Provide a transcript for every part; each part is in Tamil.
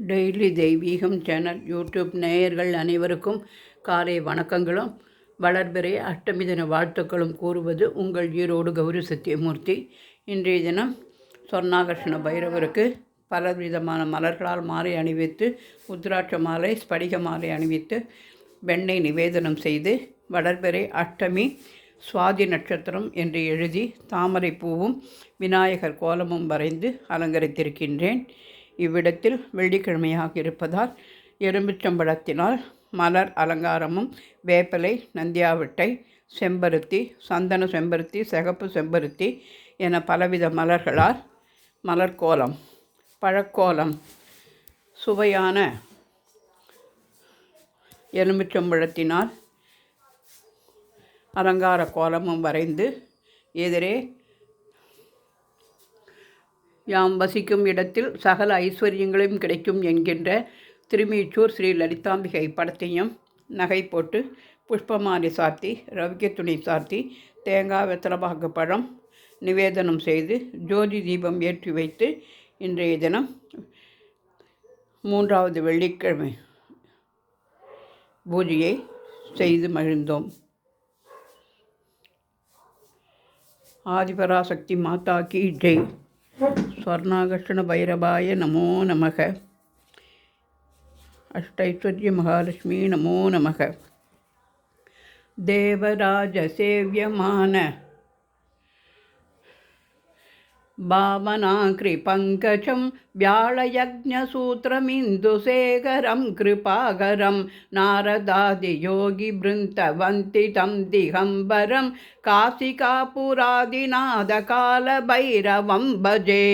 டெய்லி தெய்வீகம் சேனல் யூடியூப் நேயர்கள் அனைவருக்கும் காலை வணக்கங்களும் வளர்பிறை அஷ்டமி தின வாழ்த்துக்களும் கூறுவது உங்கள் ஈரோடு கௌரி சத்தியமூர்த்தி. இன்றைய தினம் சொர்ணாகர்ஷண பைரவருக்கு பலவிதமான மலர்களால் மாலை அணிவித்து, உத்ராட்ச மாலை, ஸ்படிக மாலை அணிவித்து வெண்ணெய் நிவேதனம் செய்து, வளர்பிறை அஷ்டமி சுவாதி நட்சத்திரம் என்று எழுதி தாமரை பூவும் விநாயகர் கோலமும் வரைந்து அலங்கரித்திருக்கின்றேன். இவ்விடத்தில் வெள்ளிக்கிழமையாக இருப்பதால் எலுமிச்சம்பழத்தினால் மலர் அலங்காரமும், வேப்பிலை, நந்தியாவட்டை, செம்பருத்தி, சந்தன செம்பருத்தி, சிகப்பு செம்பருத்தி என பலவித மலர்களால் மலர்கோலம், பழக்கோலம், சுவையான எலுமிச்சம்பழத்தினால் அலங்கார கோலமும் வரைந்து எதிரே யாம் வசிக்கும் இடத்தில் சகல ஐஸ்வர்யங்களும் கிடைக்கும் என்கின்ற திருமீச்சூர் ஸ்ரீ லலிதாம்பிகை படத்தையும் நகை போட்டு புஷ்பமாலை சாத்தி, ரவிக்க துணி சாத்தி, தேங்காய், வெத்தலைப்பாக்கு பழம் நிவேதனம் செய்து ஜோதி தீபம் ஏற்றி வைத்து இன்றைய தினம் 3வது வெள்ளிக்கிழமை பூஜையை செய்து மகிழ்ந்தோம். ஆதிபராசக்தி மாதா கி ஜெய். ஸ்வர்ணாகர்ஷண பைரவாய நமோ நமக. அஷ்டைஸ்வர்ய மகாலட்சுமி நமோ நமக. தேவராஜ சேவியமான பாவனாக்ரி பங்கஜம் வியாழயஜ்ஞசூத்திரமிந்துசேகரம் கிருபாகரம் நாரதாதி யோகி பிருந்தவந்திதம் திகம்பரம் காசிகாபுராதிநாத கால பைரவம் பஜே.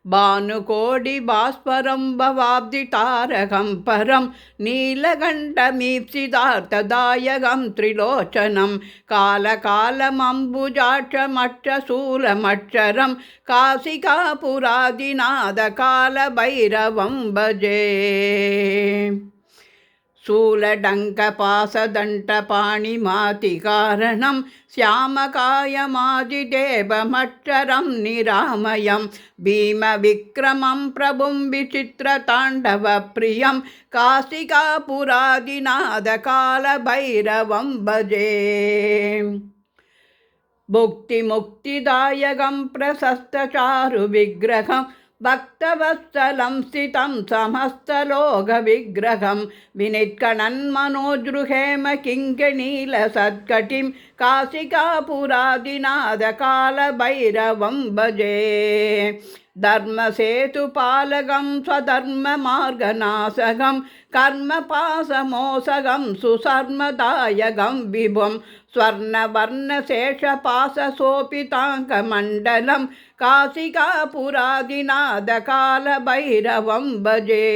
பானுகோடி பாஸ்வரம் பவாப்தி தாரகம் பரம் நீலகண்டமீப்சிதார்த்ததாயகம் திரிலோச்சனம் காலகாலமம்புஜாட்சமட்சசூலமட்சரம் காசிகாபுராதிநாத கால பைரவம் பஜே. शूलडङ्कपासदण्टपाणिमातिकारणं श्यामकायमादिदेवमक्षरं निरामयं भीमविक्रमं प्रभुं विचित्रताण्डवप्रियं काशिकापुरादिनाथकालभैरवं भजे. भुक्तिमुक्तिदायकं प्रशस्तचारुविग्रहं भक्तवत्सलं स्थितं समस्तलोकविग्रहं विनित्कणन्मनोजृहेम किङ्कणीलसत्कटिं काशिकापुरादिनाथकालभैरवं भजे. धर्मसेतुपालकं स्वधर्ममार्गनाशकं कर्मपाशमोसकं सुसर्मदायकं विभुं स्वर्णवर्णशेषपाशशोभिताङ्कमण्डलं काशिकापुरादिनाथकालभैरवं भजे.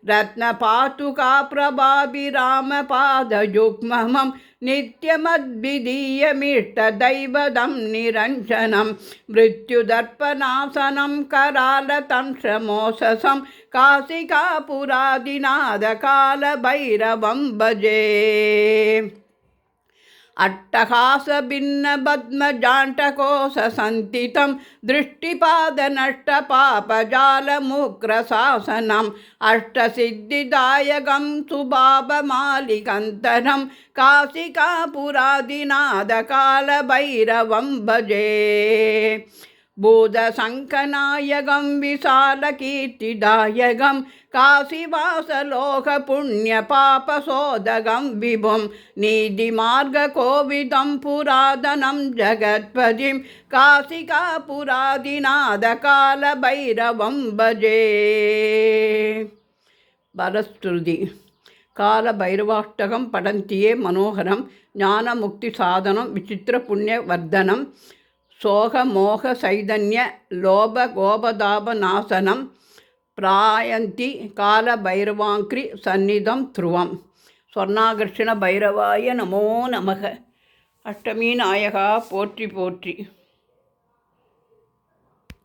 रत्नपातुकाप्रभाभिरामपादयुग्मं नित्यमद्विदीयमिष्टदैवतं निरञ्जनं मृत्युदर्पनाशनं करालतंशमोषसं काशिकापुरादिनाथकालभैरवं भजे. अट्टहासभिन्नपद्मजाण्टकोशसन्तितं दृष्टिपादनष्टपापजालमुग्रशासनम् अष्टसिद्धिदायकं सुभावमालिकन्तरं काशिकापुरादिनाथकालभैरवं भजे. भूतशङ्खनायकं विशालकीर्तिदायकं काशीवासलोकपुण्यपापशोधकं विभुं नीतिमार्गकोविदं पुरातनं जगत्पतिं काशिकापुरादिनाथकालभैरवं भजे. பரஸ்ருதி. கால பைரவாஷ்டகம் படந்தியே மனோகரம் ஞானமுக்திசாதனம் விசித்திர புண்ணியவர்தனம் சோகமோக சைதன்ய லோப கோபதாபநாசனம் பிராயந்தி கால பைரவாங்கிரி சந்நிதம் த்ருவம். ஸ்வர்ணாகர்ஷண பைரவாய நமோ நமக. அஷ்டமி நாயகா போற்றி போற்றி.